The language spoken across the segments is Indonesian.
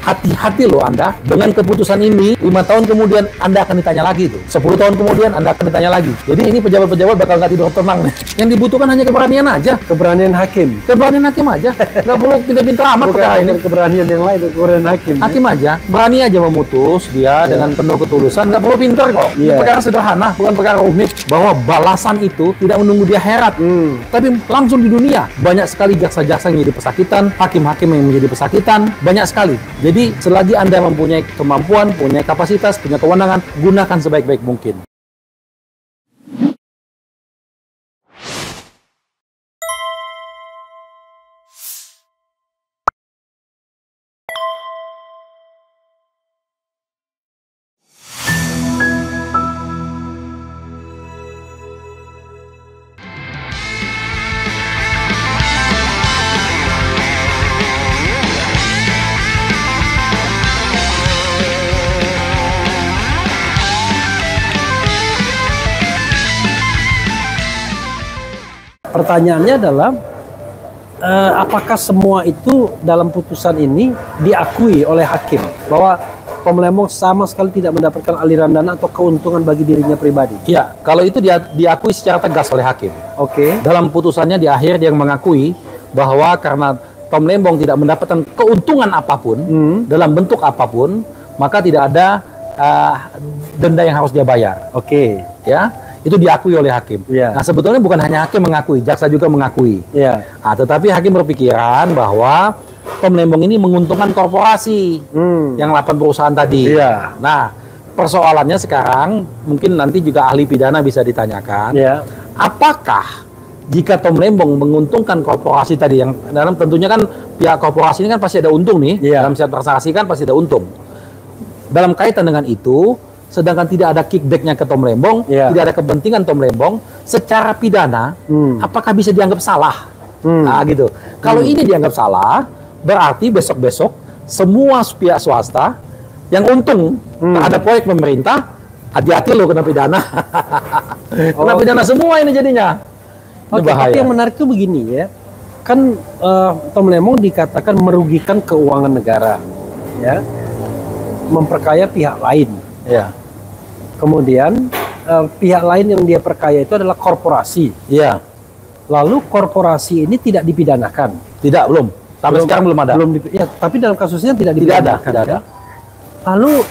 hati-hati loh Anda dengan keputusan ini. 5 tahun kemudian Anda akan ditanya lagi tuh. 10 tahun kemudian Anda akan ditanya lagi. Jadi ini pejabat-pejabat bakal nggak tidur tenang nih. Yang dibutuhkan hanya keberanian aja. Keberanian hakim. Keberanian hakim aja. Nggak perlu pintar-pintar amat perkara ini. Keberanian yang lain, keberanian hakim. Hakim aja, berani aja memutus dia dengan penuh ketulusan. Nggak perlu pintar kok. Ini perkara sederhana, bukan perkara rumit. Bahwa balasan itu tidak menunggu di akhirat, tapi langsung di dunia. Banyak sekali jaksa-jaksa yang menjadi pesakitan, hakim-hakim yang menjadi pesakitan, banyak sekali. Jadi selagi Anda mempunyai kemampuan, punya kapasitas, punya kewenangan, gunakan sebaik-baik mungkin. Pertanyaannya adalah apakah semua itu dalam putusan ini diakui oleh hakim bahwa Tom Lembong sama sekali tidak mendapatkan aliran dana atau keuntungan bagi dirinya pribadi? Ya, kalau itu diakui secara tegas oleh hakim. Oke. Dalam putusannya di akhir dia mengakui bahwa karena Tom Lembong tidak mendapatkan keuntungan apapun dalam bentuk apapun, maka tidak ada denda yang harus dia bayar. Oke. Ya. Itu diakui oleh hakim. Nah, sebetulnya bukan hanya hakim mengakui, jaksa juga mengakui. Nah, tetapi hakim berpikiran bahwa Tom Lembong ini menguntungkan korporasi yang 8 perusahaan tadi. Nah, persoalannya sekarang mungkin nanti juga ahli pidana bisa ditanyakan. Apakah jika Tom Lembong menguntungkan korporasi tadi, yang dalam tentunya kan pihak korporasi ini kan pasti ada untung nih, dalam setiap transaksi kan pasti ada untung. Dalam kaitan dengan itu, sedangkan tidak ada kickbacknya ke Tom Lembong, tidak ada kepentingan Tom Lembong, secara pidana, apakah bisa dianggap salah? Nah, gitu. Kalau ini dianggap salah, berarti besok-besok semua pihak swasta yang untung terhadap proyek pemerintah, hati-hati loh kena pidana. Kena pidana semua ini jadinya. Tapi yang menarik itu begini ya, kan Tom Lembong dikatakan merugikan keuangan negara, ya, memperkaya pihak lain. Kemudian pihak lain yang dia perkaya itu adalah korporasi. Lalu korporasi ini tidak dipidanakan. Tidak, belum. Sampai sekarang belum ada. Tapi dalam kasusnya tidak dipidanakan. Tidak ada. Lalu,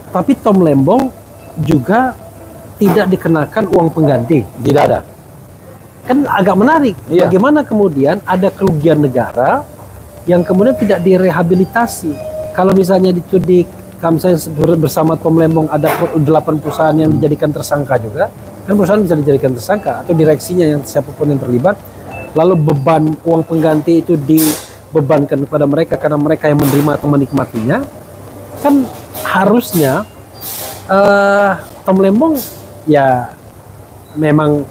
tapi Tom Lembong juga tidak dikenakan uang pengganti. Tidak ada. Kan agak menarik. Bagaimana kemudian ada kerugian negara yang kemudian tidak direhabilitasi? Kalau misalnya dicudik, misalnya bersama Tom Lembong ada 8 perusahaan yang dijadikan tersangka juga, kan perusahaan bisa dijadikan tersangka atau direksinya yang siapapun yang terlibat, lalu beban uang pengganti itu dibebankan kepada mereka karena mereka yang menerima atau menikmatinya, kan harusnya Tom Lembong ya memang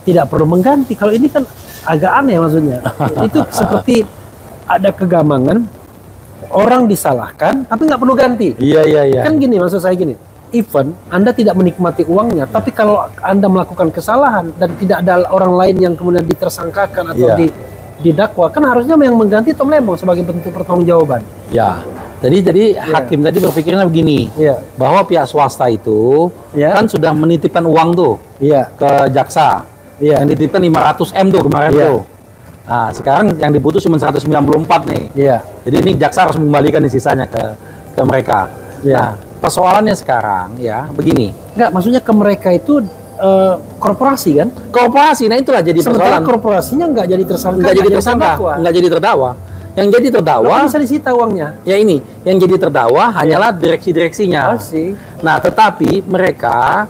tidak perlu mengganti. Kalau ini kan agak aneh maksudnya. Itu seperti ada kegamangan, orang disalahkan tapi nggak perlu ganti. Kan gini, maksud saya gini, even Anda tidak menikmati uangnya, tapi kalau Anda melakukan kesalahan dan tidak ada orang lain yang kemudian ditersangkakan atau didakwa, kan harusnya yang mengganti Tom Lembong sebagai bentuk pertanggungjawaban. Jadi hakim tadi berpikirnya begini, bahwa pihak swasta itu kan sudah menitipkan uang tuh ke jaksa, yang dititipkan 500 M tuh kemarin tuh. Nah, sekarang yang diputus cuma 194 nih. Jadi ini jaksa harus mengembalikan sisanya ke mereka. Nah, persoalannya sekarang ya begini. Enggak, maksudnya ke mereka itu korporasi kan? Korporasi, nah itulah jadi persoalan. Korporasinya nggak jadi tersangka, nggak jadi terdakwa. Yang jadi terdakwa bisa disita uangnya. Ya ini, yang jadi terdakwa hanyalah direksi-direksinya. Nah, tetapi mereka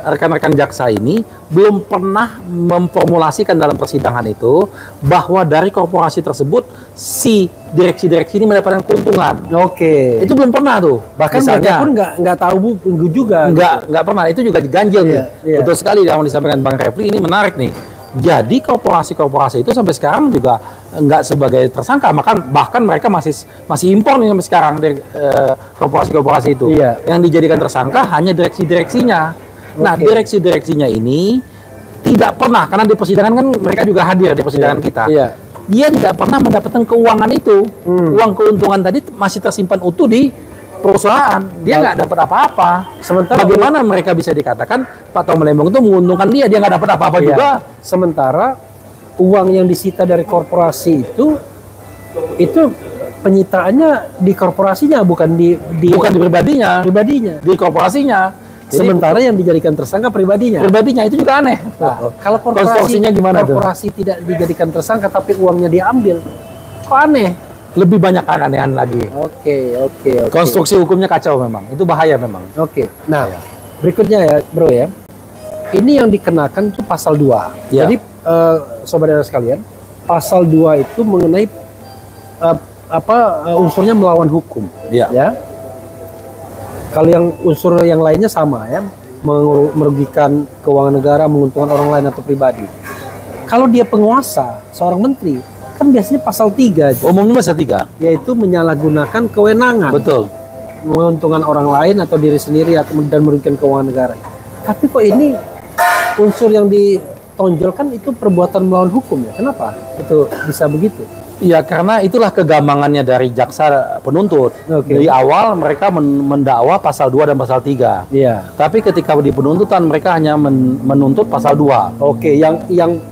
rekan-rekan jaksa ini belum pernah memformulasikan dalam persidangan itu bahwa dari korporasi tersebut si direksi-direksi ini mendapatkan keuntungan. Itu belum pernah tuh. Bahkan mereka pun nggak tahu juga. Nggak pernah. Itu juga diganjil nih. Betul sekali yang disampaikan Bang Refli, ini menarik nih. Jadi korporasi-korporasi itu sampai sekarang juga nggak sebagai tersangka, bahkan mereka masih impor nih sampai sekarang dari korporasi-korporasi itu. Yang dijadikan tersangka hanya direksi-direksinya. Nah, direksi-direksinya ini tidak pernah, karena di persidangan kan mereka juga hadir di persidangan kita. dia tidak pernah mendapatkan keuangan itu. Uang keuntungan tadi masih tersimpan utuh di perusahaan. Dia nggak dapat apa-apa. Sementara bagaimana mereka bisa dikatakan Pak Tom Lembong itu menguntungkan dia nggak dapat apa-apa juga. Sementara uang yang disita dari korporasi itu penyitaannya di korporasinya, bukan di pribadinya. Di korporasinya. Sementara yang dijadikan tersangka pribadinya itu juga aneh. Nah, kalau korporasi tidak dijadikan tersangka tapi uangnya diambil, kok aneh? Lebih banyak keanehan lagi. Oke. Konstruksi hukumnya kacau memang. Itu bahaya memang. Oke. Nah, berikutnya ya, Bro ya. Ini yang dikenakan itu pasal 2. Ya. Jadi saudara sekalian, pasal 2 itu mengenai unsurnya melawan hukum. Ya. Kalau yang unsur yang lainnya sama ya, merugikan keuangan negara, menguntungkan orang lain atau pribadi. Kalau dia penguasa, seorang menteri, kan biasanya pasal 3 aja. Umumnya pasal 3, yaitu menyalahgunakan kewenangan. Betul. Menguntungkan orang lain atau diri sendiri dan merugikan keuangan negara. Tapi kok ini unsur yang ditonjolkan itu perbuatan melawan hukum ya? Kenapa itu bisa begitu? Iya, karena itulah kegambangannya dari jaksa penuntut. Dari awal mereka mendakwa pasal 2 dan pasal 3. Iya. Tapi ketika di penuntutan mereka hanya menuntut pasal 2. Yang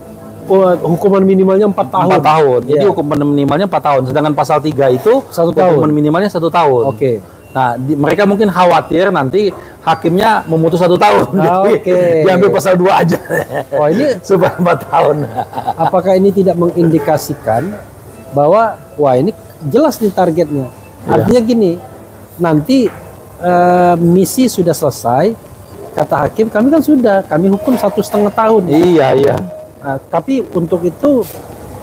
hukuman minimalnya 4 tahun. 4 tahun. Jadi hukuman minimalnya 4 tahun. Sedangkan pasal 3 itu 1 tahun. Hukuman minimalnya 1 tahun. Nah, mereka mungkin khawatir nanti hakimnya memutus 1 tahun. Diambil pasal 2 aja. Oh, ini supaya 4 tahun. Apakah ini tidak mengindikasikan bahwa ini jelas nih targetnya? Artinya gini, nanti misi sudah selesai, kata hakim kami hukum 1,5 tahun. Iya. Nah, tapi untuk itu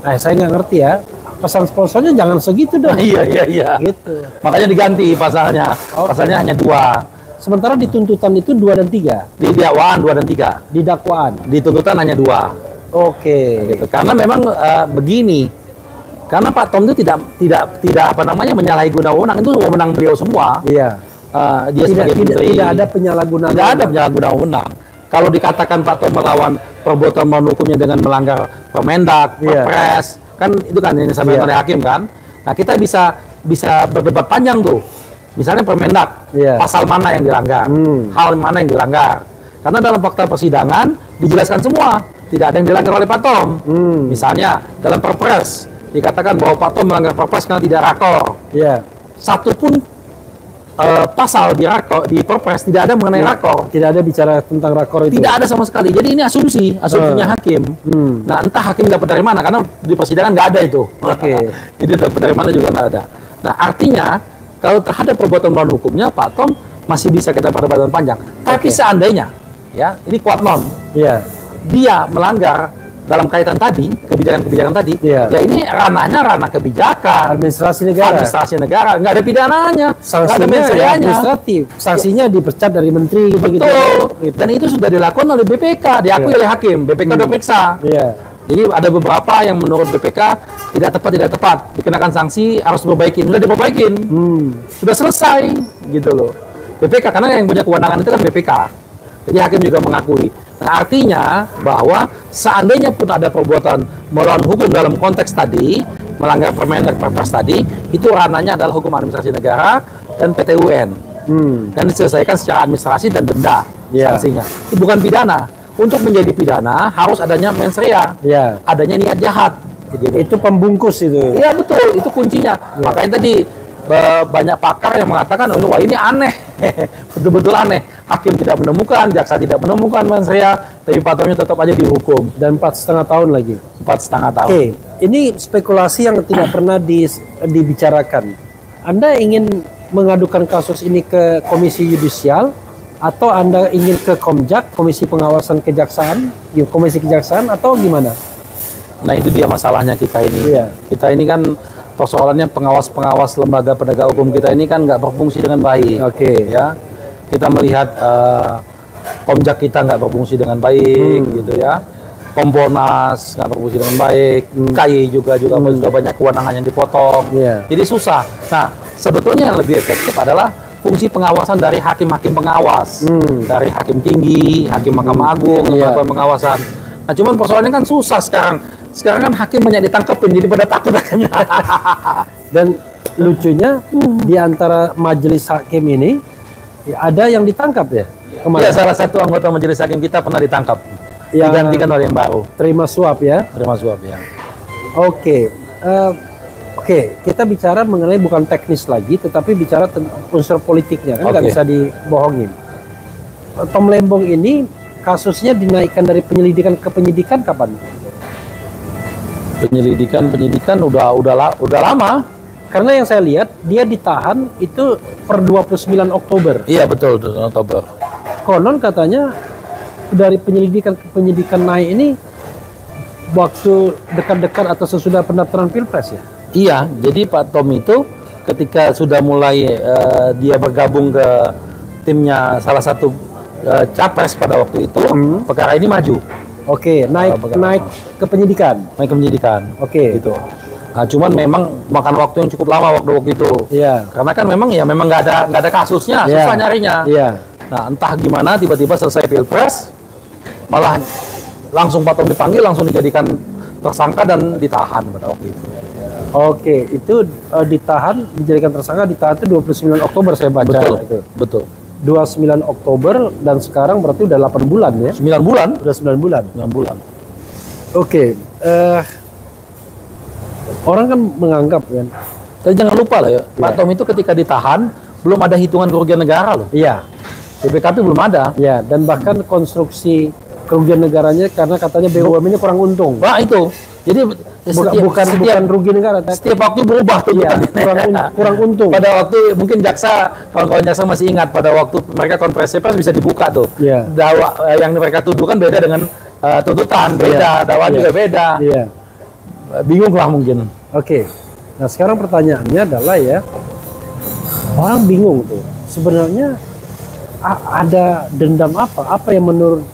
saya nggak ngerti ya, pesan sponsornya jangan segitu dong. Iya. Gitu. Makanya diganti pasalnya. Pasalnya hanya 2. Sementara di tuntutan itu 2 dan 3. Di dakwaan 2 dan 3. Di dakwaan. Di tuntutan hanya 2. Gitu. Karena memang begini. Karena Pak Tom itu tidak menyalahi guna wewenang, itu wewenang beliau semua. Iya. Dia tidak ada penyalahgunaan. Tidak ada penyalahgunaan wewenang. Kalau dikatakan Pak Tom melawan perbuatan melawan hukumnya dengan melanggar Permendak, Perpres, kan itu kan yang disampaikan oleh hakim kan. Nah, kita bisa berdebat panjang tuh. Misalnya Permendak, pasal mana yang dilanggar, hal mana yang dilanggar. Karena dalam fakta persidangan dijelaskan semua, tidak ada yang dilanggar oleh Pak Tom. Misalnya dalam Perpres dikatakan bahwa Pak Tom melanggar Perpres karena tidak rakor. Satu pun pasal di Perpres tidak ada mengenai rakor. Tidak ada bicara tentang rakor itu. Tidak ada sama sekali. Jadi ini asumsinya hakim. Nah, entah hakim dapat dari mana, karena di persidangan nggak ada itu. Jadi dapat dari mana juga nggak ada. Nah, artinya kalau terhadap perbuatan melawan hukumnya Pak Tom masih bisa kita perdebatan panjang. Tapi seandainya, ya ini kuat non, dia melanggar dalam kaitan tadi, kebijakan-kebijakan tadi, ya ini ranah kebijakan, administrasi negara, nggak ada pidananya, sanksinya administratif, sanksinya dipecat dari menteri. Betul. Gitu. Dan itu sudah dilakukan oleh BPK, diakui oleh hakim, BPK udah periksa. Jadi ada beberapa yang menurut BPK tidak tepat, dikenakan sanksi, harus diperbaikin, sudah diperbaikin, sudah selesai, gitu loh. BPK, karena yang punya kewenangan itu kan BPK, jadi hakim juga mengakui. Nah, artinya bahwa seandainya pun ada perbuatan melawan hukum dalam konteks tadi, melanggar Permendak Perpres tadi, itu ranahnya adalah hukum administrasi negara dan PT UN. Dan diselesaikan secara administrasi dan denda sanksinya. Itu bukan pidana. Untuk menjadi pidana harus adanya mens rea, adanya niat jahat. Gitu. Itu pembungkus itu. Iya betul, itu kuncinya. Makanya tadi banyak pakar yang mengatakan, wah ini aneh, betul-betul aneh. Hakim tidak menemukan, jaksa tidak menemukan mens rea, tapi Pak Tomnya tetap aja dihukum. Dan 4,5 tahun lagi. 4,5 tahun. Oke, ini spekulasi yang tidak pernah dibicarakan. Anda ingin mengadukan kasus ini ke Komisi Yudisial, atau Anda ingin ke Komjak, Komisi Pengawasan Kejaksaan, Komisi Kejaksaan, atau gimana? Nah itu dia masalahnya kita ini. Kita ini kan persoalannya pengawas lembaga penegak hukum kita ini kan nggak berfungsi dengan baik. Ya, kita melihat Komjak kita nggak berfungsi dengan baik, gitu ya. Kompolnas nggak berfungsi dengan baik, KAI juga banyak kewenangan yang dipotong. Jadi susah. Nah, sebetulnya yang lebih efektif adalah fungsi pengawasan dari hakim-hakim pengawas, dari hakim tinggi, hakim Mahkamah Agung, melakukan pengawasan. Nah, cuman persoalannya kan susah sekarang. Sekarang kan hakim banyak ditangkepin, jadi pada takut hakimnya. Dan lucunya di antara majelis hakim ini ada yang ditangkap ya kemarin. Ya, salah satu anggota majelis hakim kita pernah ditangkap, digantikan oleh yang baru. Terima suap ya. Terima suap ya. Oke, kita bicara mengenai bukan teknis lagi, tetapi bicara unsur politiknya kan nggak bisa dibohongin. Tom Lembong ini kasusnya dinaikkan dari penyelidikan ke penyidikan kapan? Penyidikan udah lama. Karena yang saya lihat dia ditahan itu per 29 Oktober. Iya betul, Oktober. Konon katanya dari penyelidikan ke penyidikan naik ini waktu dekat-dekat atau sesudah pendaftaran Pilpres ya? Iya, jadi Pak Tom itu ketika sudah mulai dia bergabung ke timnya salah satu capres pada waktu itu, perkara ini maju. Oke, naik ke penyidikan. Naik ke penyidikan. Oke. Gitu. Nah, cuman memang makan waktu yang cukup lama waktu itu. Iya. Karena kan memang nggak ada kasusnya, susah nyarinya. Iya. Nah, entah gimana tiba-tiba selesai Pilpres malah langsung Pak Tom dipanggil, langsung dijadikan tersangka dan ditahan pada waktu itu. Oke, itu dijadikan tersangka, ditahan itu 29 Oktober saya baca. Betul. 29 Oktober dan sekarang berarti udah 8 bulan ya? 9 bulan. Udah 9 bulan. 9 bulan. Oke, orang kan menganggap kan. Tapi jangan lupa lah ya, Pak Tom itu ketika ditahan belum ada hitungan kerugian negara loh. Iya. BPKP belum ada. Iya, dan bahkan konstruksi kerugian negaranya karena katanya BUMN-nya kurang untung. Nah itu. Jadi bukan rugi negara. Setiap waktu berubah tuh. Iya, kurang untung. Pada waktu mungkin kawan-kawan jaksa masih ingat pada waktu mereka konferensi pers bisa dibuka tuh. Iya. Dakwa yang mereka tuduhkan beda dengan tuntutan, beda, dakwaan juga beda. Iya. Bingung lah mungkin. Oke. Nah, sekarang pertanyaannya adalah ya, orang bingung tuh. Sebenarnya ada dendam apa yang menurut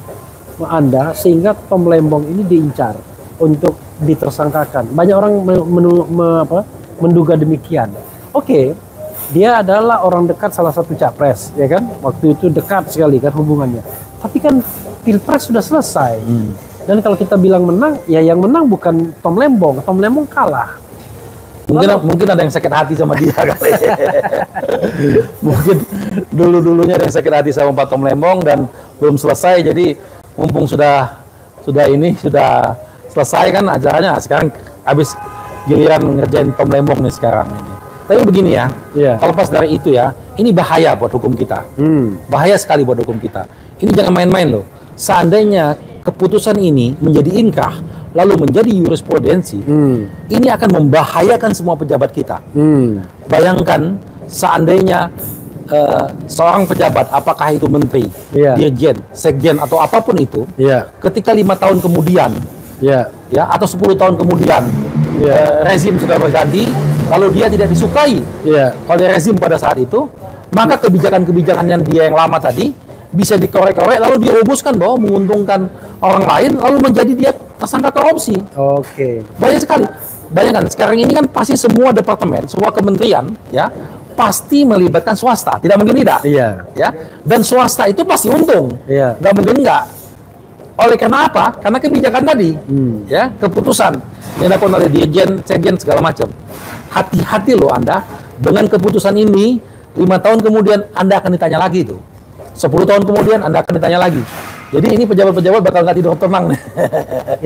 Anda sehingga Tom Lembong ini diincar untuk ditersangkakan? Banyak orang menduga demikian. Oke, dia adalah orang dekat salah satu capres, ya kan? Waktu itu dekat sekali kan hubungannya. Tapi kan Pilpres sudah selesai. Dan kalau kita bilang menang, ya yang menang bukan Tom Lembong. Tom Lembong kalah. Mungkin ada yang sakit hati sama dia kali. Mungkin dulunya ada yang sakit hati sama Pak Tom Lembong dan belum selesai, jadi mumpung sudah selesai kan acaranya, sekarang habis giliran ngerjain Tom Lembong nih sekarang ini. Tapi begini ya, terlepas dari itu ya, ini bahaya buat hukum kita. Bahaya sekali buat hukum kita. Ini jangan main-main loh. Seandainya keputusan ini menjadi inkrah lalu menjadi jurisprudensi, ini akan membahayakan semua pejabat kita. Bayangkan seandainya seorang pejabat, apakah itu menteri, dirjen, sekjen atau apapun itu, ketika 5 tahun kemudian, atau 10 tahun kemudian, rezim sudah berganti, lalu dia tidak disukai oleh rezim pada saat itu, maka kebijakan-kebijakan yang dia yang lama tadi bisa dikorek-korek, lalu dirumuskan bahwa menguntungkan orang lain, lalu menjadi dia tersangka korupsi. Oke. Banyak sekali. Bayangkan sekarang ini kan pasti semua departemen, semua kementerian, pasti melibatkan swasta, tidak mungkin tidak. Ya. Dan swasta itu pasti untung. Nggak mungkin nggak. Oleh karena apa? Karena kebijakan tadi, keputusan yang dilakukan oleh dirjen, sekjen segala macam. Hati-hati loh Anda dengan keputusan ini. 5 tahun kemudian Anda akan ditanya lagi itu. 10 tahun kemudian Anda akan ditanya lagi. Jadi ini pejabat-pejabat bakal nggak tidur tenang nih.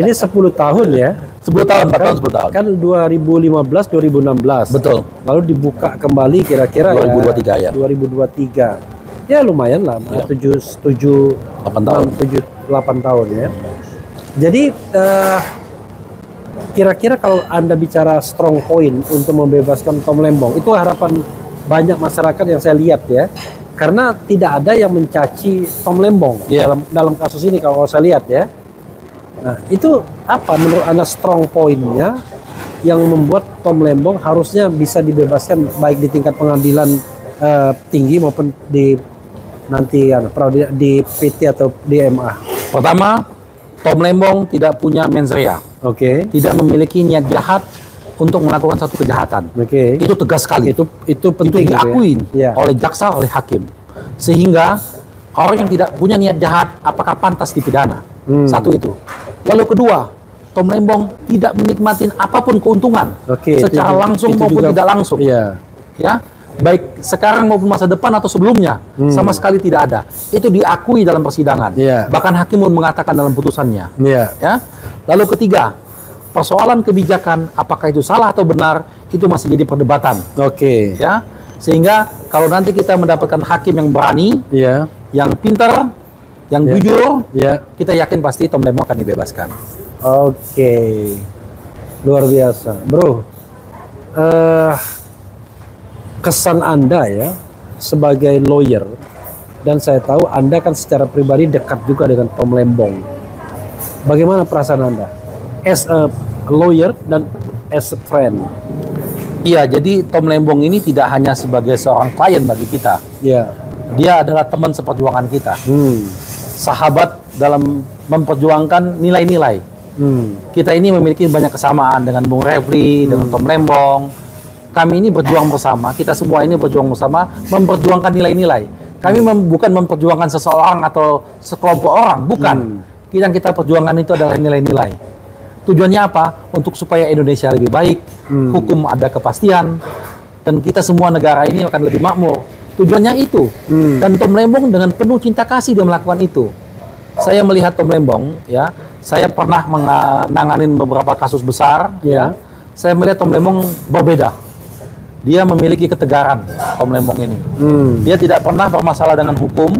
Ini 10 tahun ya? 10 tahun, 4 tahun, 10 tahun. Kan 2015, 2016. Betul. Lalu dibuka kembali kira-kira 2023 ya. 2023. Ya lumayan lah, 8 tahun ya. Jadi kira-kira kalau Anda bicara strong point untuk membebaskan Tom Lembong, itu harapan banyak masyarakat yang saya lihat ya. Karena tidak ada yang mencaci Tom Lembong dalam kasus ini kalau saya lihat ya. Nah, itu apa menurut Anda strong point-nya yang membuat Tom Lembong harusnya bisa dibebaskan baik di tingkat pengadilan tinggi maupun di nanti di PT atau di MA? Pertama, Tom Lembong tidak punya mens rea. Tidak memiliki niat jahat untuk melakukan satu kejahatan. Itu tegas sekali. Itu penting. Itu diakui oleh jaksa, oleh hakim. Sehingga orang yang tidak punya niat jahat apakah pantas dipidana? Satu itu. Lalu kedua, Tom Lembong tidak menikmati apapun keuntungan secara langsung maupun tidak langsung. Ya, baik sekarang maupun masa depan atau sebelumnya, sama sekali tidak ada. Itu diakui dalam persidangan. Bahkan hakim pun mengatakan dalam putusannya. Ya. Lalu ketiga, persoalan kebijakan apakah itu salah atau benar itu masih jadi perdebatan. Ya, sehingga kalau nanti kita mendapatkan hakim yang berani, yang pintar, yang jujur, kita yakin pasti Tom Lembong akan dibebaskan. Luar biasa, bro. Kesan Anda ya sebagai lawyer, dan saya tahu Anda kan secara pribadi dekat juga dengan Tom Lembong. Bagaimana perasaan Anda as a lawyer dan as a friend? Iya, jadi Tom Lembong ini tidak hanya sebagai seorang klien bagi kita. Dia adalah teman seperjuangan kita. Sahabat dalam memperjuangkan nilai-nilai. Kita ini memiliki banyak kesamaan dengan Bung Refli, dengan Tom Lembong. Kami ini berjuang bersama, kita semua ini berjuang bersama, memperjuangkan nilai-nilai. Kami bukan memperjuangkan seseorang atau sekelompok orang, bukan. Yang kita perjuangkan itu adalah nilai-nilai. Tujuannya apa? Untuk supaya Indonesia lebih baik, hukum ada kepastian, dan kita semua negara ini akan lebih makmur. Tujuannya itu. Dan Tom Lembong dengan penuh cinta kasih dia melakukan itu. Saya melihat Tom Lembong, ya, saya pernah menanganin beberapa kasus besar, ya. Saya melihat Tom Lembong berbeda. Dia memiliki ketegaran, Tom Lembong ini. Dia tidak pernah bermasalah dengan hukum,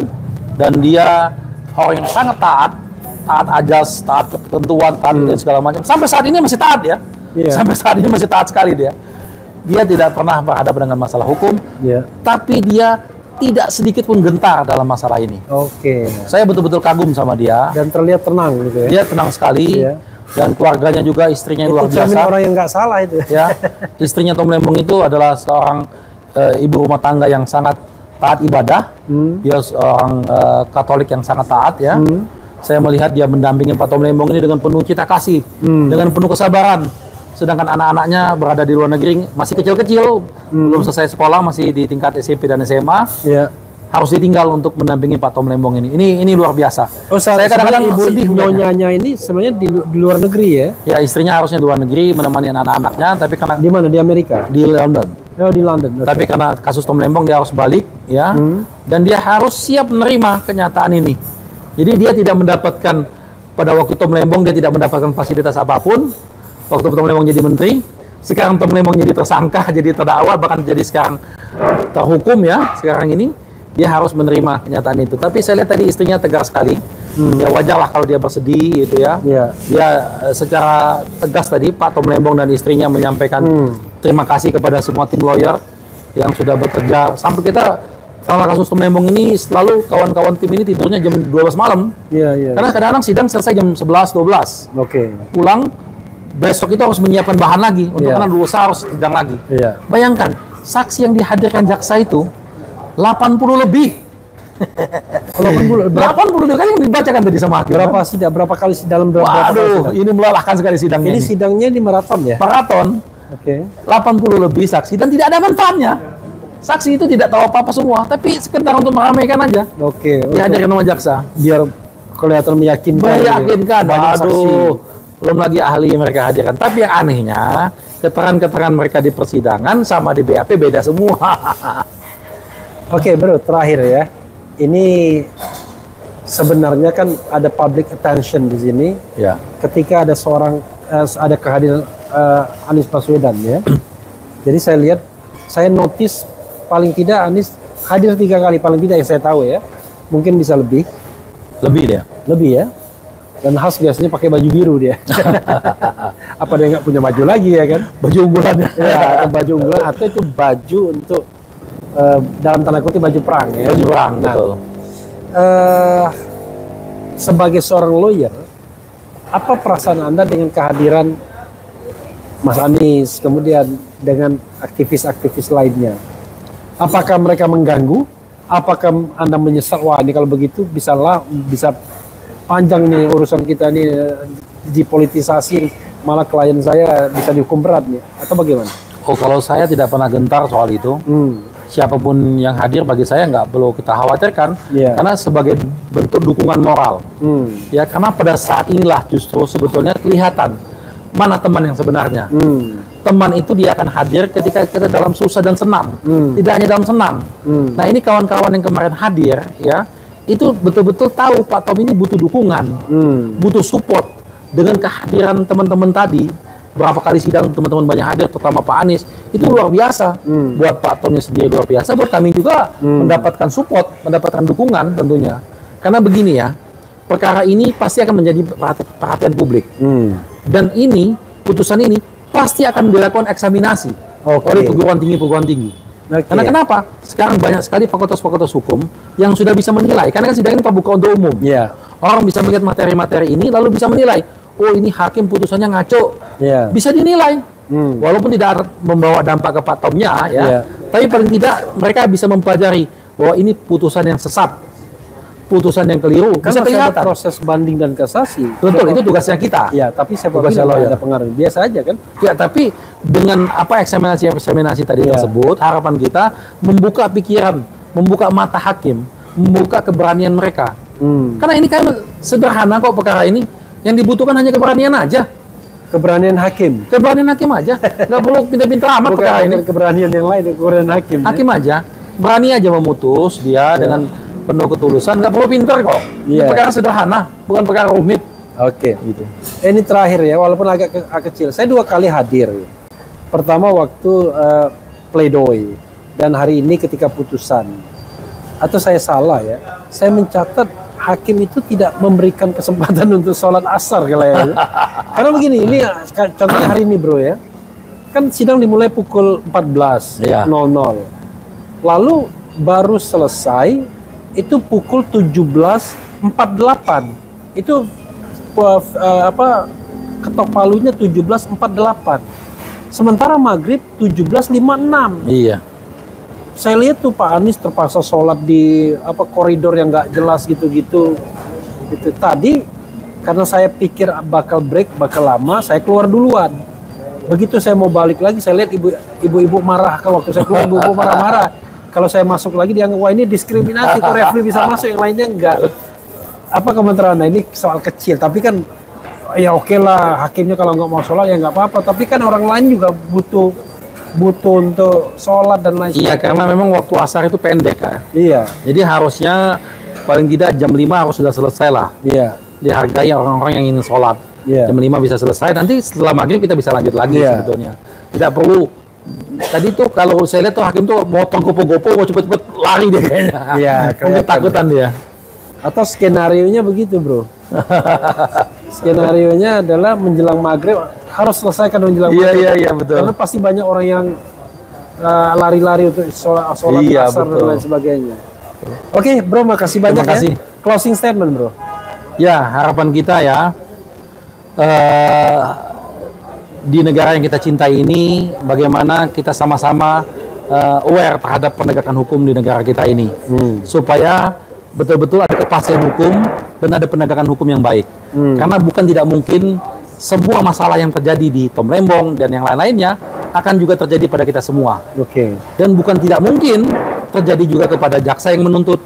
dan dia orang yang sangat taat ajas, taat ketentuan, taat dan segala macam. Sampai saat ini masih taat ya. Sampai saat ini masih taat sekali dia. Dia tidak pernah berhadapan dengan masalah hukum, tapi dia tidak sedikit pun gentar dalam masalah ini. Saya betul-betul kagum sama dia. Dan terlihat tenang gitu ya. Dia tenang sekali. Dan keluarganya juga, istrinya itu luar biasa. Orang yang nggak salah itu. Ya, istrinya Tom Lembong itu adalah seorang ibu rumah tangga yang sangat taat ibadah. Dia seorang Katolik yang sangat taat ya. Saya melihat dia mendampingi Pak Tom Lembong ini dengan penuh cita kasih, dengan penuh kesabaran. Sedangkan anak-anaknya berada di luar negeri, masih kecil-kecil, belum selesai sekolah, masih di tingkat SMP dan SMA, harus ditinggal untuk mendampingi Pak Tom Lembong ini. Ini luar biasa. Saya kadang-kadang sedih. Nyonyanya ini sebenarnya di luar negeri ya? Ya, istrinya harusnya di luar negeri menemani anak-anaknya, tapi karena di mana? Di Amerika? Di London. Di London. Tapi karena kasus Tom Lembong dia harus balik, ya, dan dia harus siap menerima kenyataan ini. Jadi dia tidak mendapatkan, pada waktu Tom Lembong dia tidak mendapatkan fasilitas apapun. Waktu Tom Lembong jadi menteri, sekarang Tom Lembong jadi tersangka, jadi terdakwa, bahkan jadi sekarang terhukum ya, sekarang ini dia harus menerima kenyataan itu. Tapi saya lihat tadi istrinya tegas sekali. Ya wajarlah kalau dia bersedih gitu ya. Dia secara tegas tadi Pak Tom Lembong dan istrinya menyampaikan terima kasih kepada semua tim lawyer yang sudah bekerja. Sampai kita kalau kasus Tom Lembong ini selalu kawan-kawan tim ini tidurnya jam 12 malam. Karena kadang-kadang sidang selesai jam 11, 12. Pulang, besok itu harus menyiapkan bahan lagi untuk karena dosa harus sidang lagi. Bayangkan, saksi yang dihadirkan jaksa itu 80 lebih. 80 lebih kan yang dibacakan tadi sama hakim. Berapa kali dalam Waduh, ini melelahkan sekali sidangnya. Ini sidangnya di maraton ya? Maraton. 80 lebih saksi dan tidak ada manfaatnya. Saksi itu tidak tahu apa-apa semua, tapi sekedar untuk meramaikan aja. Dihadirkan sama jaksa. Biar kelihatan meyakinkan. Aduh, belum lagi ahli mereka hadirkan. Tapi yang anehnya, keterangan-keterangan mereka di persidangan sama di BAP beda semua. Bro, terakhir ya. Ini sebenarnya kan ada public attention di sini. Ketika ada ada kehadiran Anies Baswedan ya. Jadi saya notice paling tidak Anies hadir 3 kali paling tidak yang saya tahu ya. Mungkin bisa lebih. Lebih ya. Dan khas biasanya pakai baju biru dia. Apa dia nggak punya baju lagi ya kan? Baju unggulan ya. Baju unggulan atau itu baju untuk dalam tanda kutip baju perang ya. Baju perang, betul. Sebagai seorang lawyer, apa perasaan Anda dengan kehadiran Mas Anies, kemudian dengan aktivis-aktivis lainnya? Apakah mereka mengganggu? Apakah Anda menyesal, wah ini kalau begitu bisa panjang nih urusan kita nih, dipolitisasi, malah klien saya bisa dihukum berat nih, atau bagaimana? Kalau saya tidak pernah gentar soal itu. Siapapun yang hadir bagi saya nggak perlu kita khawatirkan, karena sebagai bentuk dukungan moral. Ya, karena pada saat inilah justru sebetulnya kelihatan mana teman yang sebenarnya. Teman itu dia akan hadir ketika kita dalam susah dan senang, tidak hanya dalam senang. Nah ini kawan-kawan yang kemarin hadir, ya, itu betul-betul tahu Pak Tom ini butuh dukungan, butuh support. Dengan kehadiran teman-teman tadi, berapa kali sidang teman-teman banyak hadir, terutama Pak Anies, itu luar biasa. Buat Pak Tomnya sendiri luar biasa, buat kami juga mendapatkan support, mendapatkan dukungan tentunya. Karena begini ya, perkara ini pasti akan menjadi perhatian publik. Dan ini, putusan ini pasti akan dilakukan eksaminasi oleh perguruan tinggi. Karena kenapa? Sekarang banyak sekali fakultas-fakultas hukum yang sudah bisa menilai. Karena kan sidang ini terbuka untuk umum. Orang bisa melihat materi-materi ini, lalu bisa menilai, oh ini hakim putusannya ngaco. Bisa dinilai. Walaupun tidak membawa dampak ke Pak Tomnya, ya. Tapi paling tidak mereka bisa mempelajari bahwa ini putusan yang sesat, putusan yang keliru. Bisa kelihatan proses banding dan kasasi. Betul, itu tugasnya kita. Ya, tapi siapa bilang ada pengaruh? Biasa aja kan? Ya, tapi dengan apa eksaminasi tadi tersebut, harapan kita membuka pikiran, membuka mata hakim, membuka keberanian mereka. Karena ini kan sederhana kok perkara ini. Yang dibutuhkan hanya keberanian aja. Keberanian hakim. Keberanian hakim aja. Nggak perlu pintar-pintar amat perkara ini. Keberanian yang lain, keberanian hakim. Hakim aja. Berani aja memutus dia dengan penuh ketulusan. Nggak perlu pintar kok. Ini perkara sederhana, bukan perkara rumit. Gitu. Ini terakhir ya, walaupun agak kecil. Saya 2 kali hadir. Pertama waktu pledoi. Dan hari ini ketika putusan. Atau saya salah ya. Saya mencatat hakim itu tidak memberikan kesempatan untuk sholat asar kayaknya. Karena begini, ini contohnya hari ini bro ya, kan sidang dimulai pukul 14.00, lalu baru selesai itu pukul 17.48. Itu ketok palunya 17.48. Sementara maghrib 17.56. Iya. Saya lihat tuh Pak Anies terpaksa sholat di koridor yang nggak jelas gitu-gitu. Itu tadi karena saya pikir bakal break, bakal lama, saya keluar duluan. Begitu saya mau balik lagi, saya lihat ibu-ibu marah. Kalau waktu saya keluar ibu-ibu marah-marah. Kalau saya masuk lagi dianggap wah ini diskriminasi, kok refli bisa masuk yang lainnya enggak. Apa komentar Anda? Ini soal kecil, tapi kan ya oke lah hakimnya kalau nggak mau sholat ya nggak apa-apa. Tapi kan orang lain juga butuh untuk sholat dan lain sebagainya. Iya, karena memang waktu asar itu pendek kan. Iya. Jadi harusnya paling tidak jam 5 harus sudah selesai lah. Iya. Dihargai orang-orang yang ingin sholat. Jam 5 bisa selesai, nanti setelah maghrib kita bisa lanjut lagi sebetulnya. Tidak perlu. Tadi tuh kalau saya lihat tuh hakim tuh motong gopo-gopo, mau cepet-cepet lari deh kayaknya. Iya. Mungkin takutan dia. Atau skenario-nya begitu bro. Skenario-nya adalah menjelang maghrib harus selesaikan menjelang maghrib. Iya betul. Karena pasti banyak orang yang lari-lari untuk sholat asar dan lain sebagainya. Oke bro, makasih banyak ya. Closing statement bro. Ya, harapan kita ya di negara yang kita cintai ini, bagaimana kita sama-sama aware terhadap penegakan hukum di negara kita ini, supaya betul-betul ada kepastian hukum dan ada penegakan hukum yang baik. Karena bukan tidak mungkin sebuah masalah yang terjadi di Tom Lembong dan yang lain-lainnya akan juga terjadi pada kita semua. Dan bukan tidak mungkin terjadi juga kepada jaksa yang menuntut,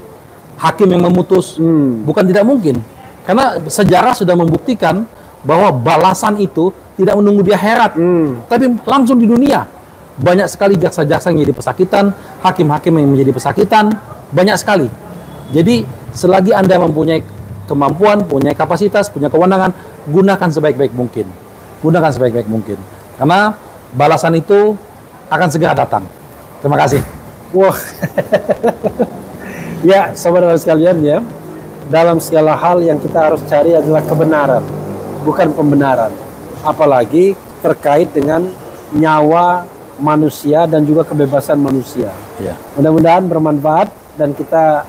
hakim yang memutus. Bukan tidak mungkin. Karena sejarah sudah membuktikan bahwa balasan itu tidak menunggu di akhirat, tapi langsung di dunia. Banyak sekali jaksa-jaksa yang menjadi pesakitan, hakim-hakim yang menjadi pesakitan, banyak sekali. Jadi selagi Anda mempunyai kemampuan, punya kapasitas, punya kewenangan, gunakan sebaik-baik mungkin. Gunakan sebaik-baik mungkin. Karena balasan itu akan segera datang. Terima kasih. Wah. Ya, saudara sekalian ya, dalam segala hal yang kita harus cari adalah kebenaran, bukan pembenaran. Apalagi terkait dengan nyawa manusia dan juga kebebasan manusia. Mudah-mudahan bermanfaat dan kita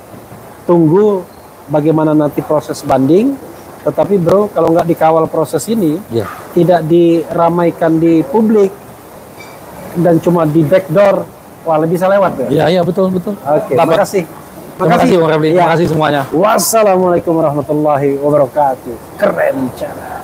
tunggu bagaimana nanti proses banding. Tetapi bro, kalau nggak dikawal proses ini, tidak diramaikan di publik dan cuma di backdoor, wah lebih bisa lewat ya? Iya betul. Oke, terima kasih. Terima kasih Bang Refli, terima kasih semuanya. Wassalamualaikum warahmatullahi wabarakatuh. Keren cara.